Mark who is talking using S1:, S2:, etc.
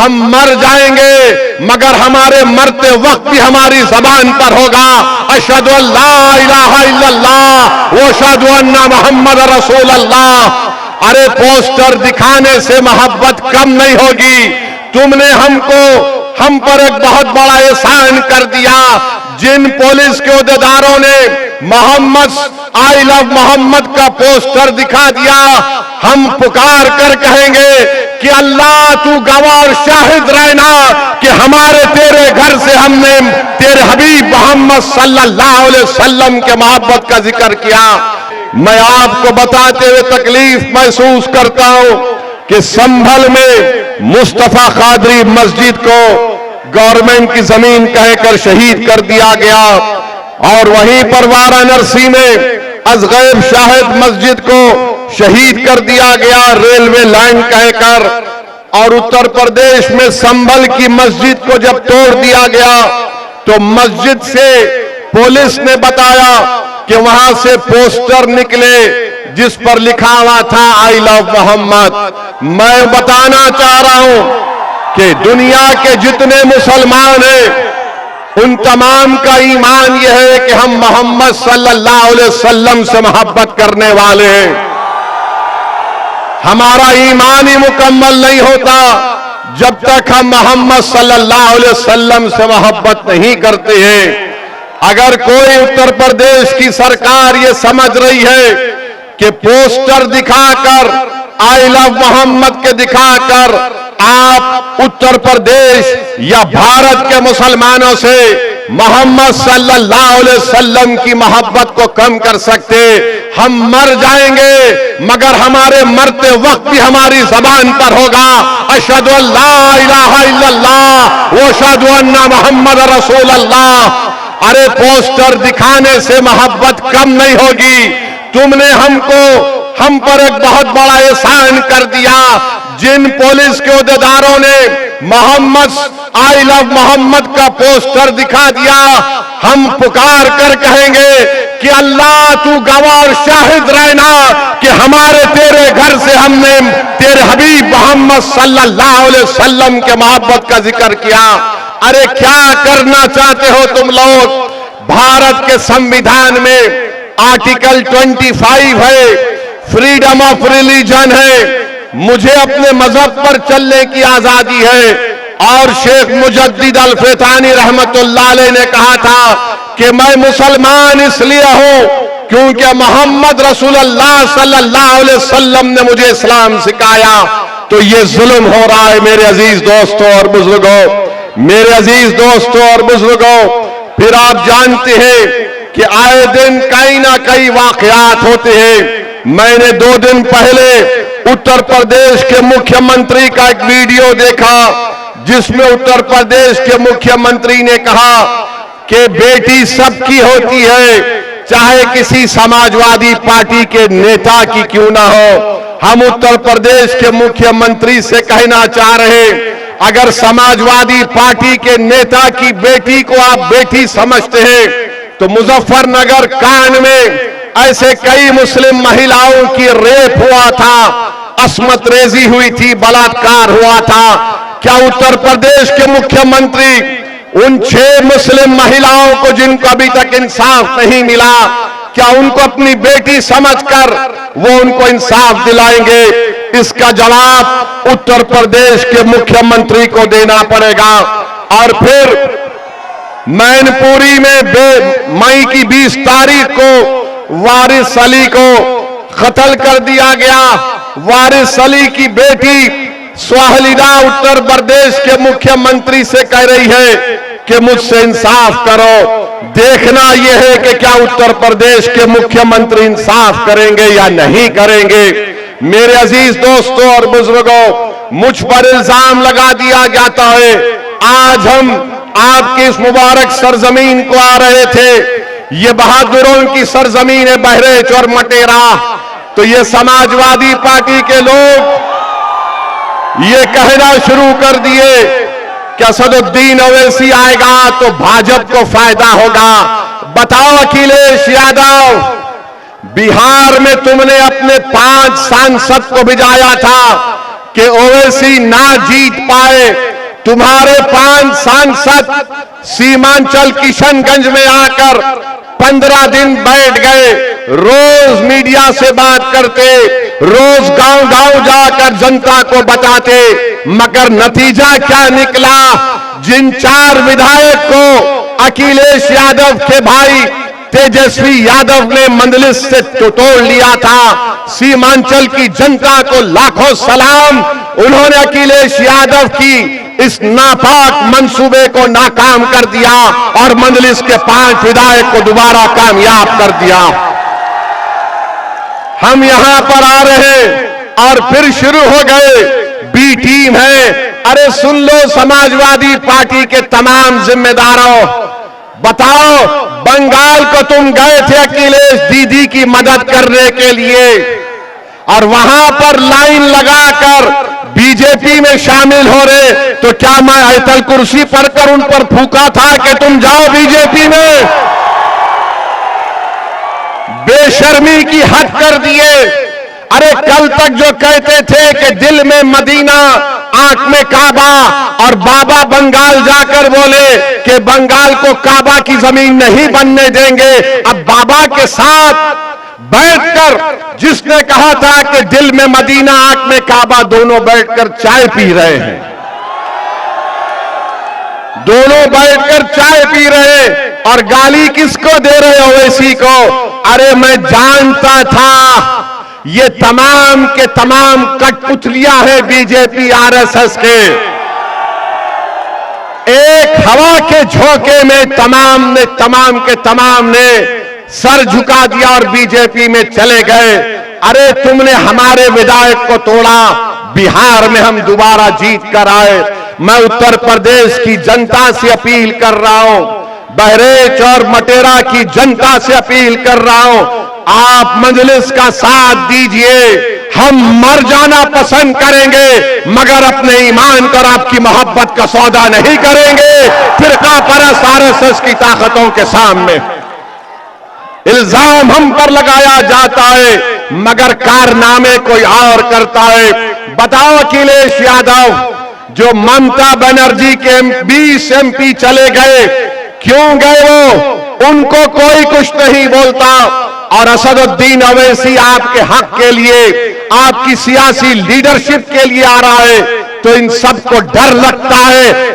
S1: हम मर जाएंगे मगर हमारे मरते वक्त भी हमारी जबान पर होगा अशहदु अल्ला इलाहा इल्लल्लाह व अशहदु अन्ना मुहम्मद रसूल अल्लाह। अरे पोस्टर दिखाने से मोहब्बत कम नहीं होगी। तुमने हम पर एक बहुत बड़ा एहसान कर दिया। जिन पुलिस के ओहदेदारों ने आई लव मोहम्मद का पोस्टर दिखा दिया, हम पुकार कर कहेंगे कि अल्लाह तू गवाह और शाहिद रहना कि हमारे तेरे घर से हमने तेरे हबीब मोहम्मद सल्लल्लाहु अलैहि वसल्लम के मोहब्बत का जिक्र किया। मैं आपको बताते हुए तकलीफ महसूस करता हूं कि संभल में मुस्तफा कादरी मस्जिद को गवर्नमेंट की जमीन कहकर शहीद कर दिया गया और वहीं पर वाराणसी में अजगैब शाहिद मस्जिद को शहीद कर दिया गया रेलवे लाइन कहकर। और उत्तर प्रदेश में संभल की मस्जिद को जब तोड़ दिया गया तो मस्जिद से पुलिस ने बताया कि वहां से पोस्टर निकले जिस पर लिखा हुआ था आई लव मोहम्मद। मैं बताना चाह रहा हूं कि दुनिया के जितने मुसलमान हैं उन तमाम का ईमान यह है कि हम मोहम्मद सल्लल्लाहु अलैहि वसल्लम से मोहब्बत करने वाले हैं। हमारा ईमान ही मुकम्मल नहीं होता जब तक हम मोहम्मद सल्लल्लाहु अलैहि वसल्लम से मोहब्बत नहीं करते हैं। अगर कोई उत्तर प्रदेश की सरकार ये समझ रही है कि पोस्टर दिखाकर आई लव मोहम्मद के दिखाकर आप उत्तर प्रदेश या भारत के मुसलमानों से मोहम्मद सल्लल्लाहु अलैहि वसल्लम की मोहब्बत को कम कर सकते, हम मर जाएंगे मगर हमारे मरते वक्त भी हमारी जबान पर होगा अशहदु अल्ला इलाहा इल्लल्लाह व अशहदु अन्ना मुहम्मद रसूल अल्लाह। अरे पोस्टर दिखाने से मोहब्बत कम नहीं होगी। तुमने हम पर एक बहुत बड़ा एहसान कर दिया। जिन पुलिस के ओहदेदारों ने आई लव मोहम्मद का पोस्टर दिखा दिया, हम पुकार कर कहेंगे कि अल्लाह तू गवाह और शाहिद रहना कि हमारे तेरे घर से हमने तेरे हबीब मोहम्मद सल्लल्लाहु अलैहि वसल्लम के मोहब्बत का जिक्र किया। अरे क्या करना चाहते हो तुम लोग? भारत के संविधान में आर्टिकल 25 है, फ्रीडम ऑफ रिलीजन है, मुझे अपने मजहब पर चलने की आजादी है। और शेख मुजद्दिद अल-फैतानी रहमतुल्लाह अलैह ने कहा था कि मैं मुसलमान इसलिए हूं क्योंकि मोहम्मद रसूलुल्लाह सल्लल्लाहु अलैहि वसल्लम ने मुझे इस्लाम सिखाया। तो ये जुल्म हो रहा है मेरे अजीज दोस्तों और बुजुर्गों, मेरे अजीज दोस्तों और बुजुर्गों। फिर आप जानते हैं कि आए दिन कई ना कई वाकयात होते हैं। मैंने 2 दिन पहले उत्तर प्रदेश के मुख्यमंत्री का एक वीडियो देखा जिसमें उत्तर प्रदेश के मुख्यमंत्री ने कहा कि बेटी सबकी होती है, चाहे किसी समाजवादी पार्टी के नेता की क्यों ना हो। हम उत्तर प्रदेश के मुख्यमंत्री से कहना चाह रहे हैं, अगर समाजवादी पार्टी के नेता की बेटी को आप बेटी समझते हैं तो मुजफ्फरनगर कांड में ऐसे कई मुस्लिम महिलाओं की रेप हुआ था, अस्मत रेजी हुई थी, बलात्कार हुआ था। क्या उत्तर प्रदेश के मुख्यमंत्री उन 6 मुस्लिम महिलाओं को जिनको अभी तक इंसाफ नहीं मिला, क्या उनको अपनी बेटी समझकर वो उनको इंसाफ दिलाएंगे? इसका जवाब उत्तर प्रदेश के मुख्यमंत्री को देना पड़ेगा। और फिर मैनपुरी में मई की 20 तारीख को वारिस अली को कत्ल कर दिया गया। वारिस अली की बेटी स्वाहिदा उत्तर प्रदेश के मुख्यमंत्री से कह रही है कि मुझसे इंसाफ करो। देखना यह है कि क्या उत्तर प्रदेश के मुख्यमंत्री इंसाफ करेंगे या नहीं करेंगे। मेरे अजीज दोस्तों और बुजुर्गों, मुझ पर इल्जाम लगा दिया जाता है। आज हम आपकी इस मुबारक सरजमीन को आ रहे थे, ये बहादुरों की सरजमीन है बहरेच और मटेरा, तो ये समाजवादी पार्टी के लोग ये कहना शुरू कर दिए कि असदुद्दीन ओवैसी आएगा तो भाजपा को फायदा होगा। बताओ अखिलेश यादव, बिहार में तुमने अपने 5 सांसद को भिजाया था कि ओवैसी ना जीत पाए, तुम्हारे 5 सांसद सीमांचल किशनगंज में आकर 15 दिन बैठ गए, रोज मीडिया से बात करते, रोज गांव-गांव जाकर जनता को बताते, मगर नतीजा क्या निकला? जिन 4 विधायक को अखिलेश यादव के भाई तेजस्वी यादव ने मंदलिस से तोड़ लिया था, सीमांचल की जनता को लाखों सलाम। उन्होंने अखिलेश यादव की इस नापाक मंसूबे को नाकाम कर दिया और मंदलिस के 5 विधायक को दोबारा कामयाब कर दिया। हम यहां पर आ रहे हैं और फिर शुरू हो गए, बी टीम है। अरे सुन लो समाजवादी पार्टी के तमाम जिम्मेदारों, बताओ, बंगाल को तुम गए थे अखिलेश दीदी की मदद करने के लिए और वहां पर लाइन लगाकर बीजेपी में शामिल हो रहे, तो क्या मैं आयतल कुर्सी पर कर उन पर फूका था कि तुम जाओ बीजेपी में? बेशर्मी की हद कर दिए। अरे कल तक जो कहते थे कि दिल में मदीना आंख में काबा, और बाबा बंगाल जाकर बोले कि बंगाल को काबा की जमीन नहीं बनने देंगे। अब बाबा के साथ बैठकर जिसने कहा था कि दिल में मदीना आंख में काबा, दोनों बैठकर चाय पी रहे हैं, दोनों बैठकर चाय पी रहे और गाली किसको दे रहे हो? ओवैसी को। अरे मैं जानता था ये तमाम के तमाम कठपुतलियां हैं बीजेपी आरएसएस के। एक हवा के झोंके में तमाम के तमाम ने सर झुका दिया और बीजेपी में चले गए। अरे तुमने हमारे विधायक को तोड़ा, बिहार में हम दोबारा जीत कर आए। मैं उत्तर प्रदेश की जनता से अपील कर रहा हूं, बहरेच और मटेरा की जनता से अपील कर रहा हूं, आप मजलिस का साथ दीजिए। हम मर जाना पसंद करेंगे मगर अपने ईमान पर आपकी मोहब्बत का सौदा नहीं करेंगे फिरका परस्त आरएसएस की ताकतों के सामने। इल्जाम हम पर लगाया जाता है मगर कारनामे कोई और करता है। बताओ अखिलेश यादव जो ममता बनर्जी के 20 एमपी चले गए, क्यों गए वो? उनको कोई कुछ नहीं बोलता। और असदुद्दीन ओवैसी आपके हक के लिए, आपकी सियासी लीडरशिप के लिए आ रहा है, तो इन सबको डर लगता है।